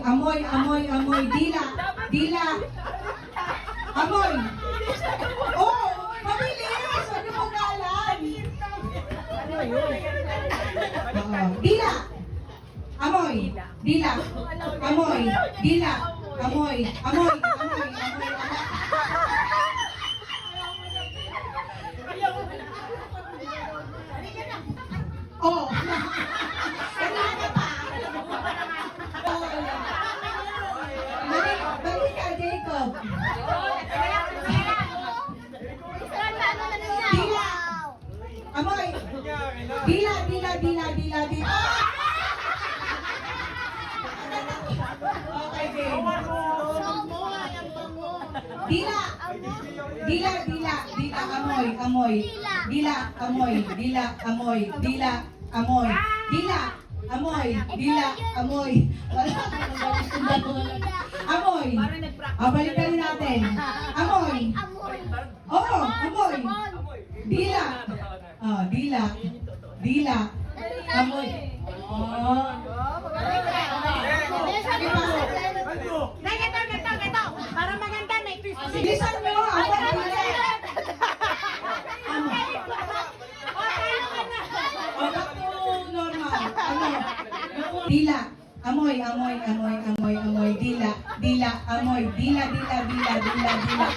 amoy, amoy, amoy, dila, dila. Amoy. Oh, mabilis. Huwag niyo magalan. Dila. Amoy, dila. Amoy, dila. Amoy, amoy, amoy, amoy. Oh. Kanina pa. Balik ka, Jacob. Dila. Amoy. Dila, dila, dila, dila, dila. Okay, game. Dila. Dila, dila, dila, amoy, amoy. Dila, amoy, dila, amoy, dila, amoy. Dila, amoy, dila, amoy. Amoy. Balikan natin. Amoy. Oo, amoy. Dila. Dila. Dila. Amoy. Ganito. Para maganda, may twist. Bilisan nyo. Amoy. Dila. Amoy, amoy, amoy, amoy, amoy. Dila, dila, amoy. Dila, dila, dila, dila, dila.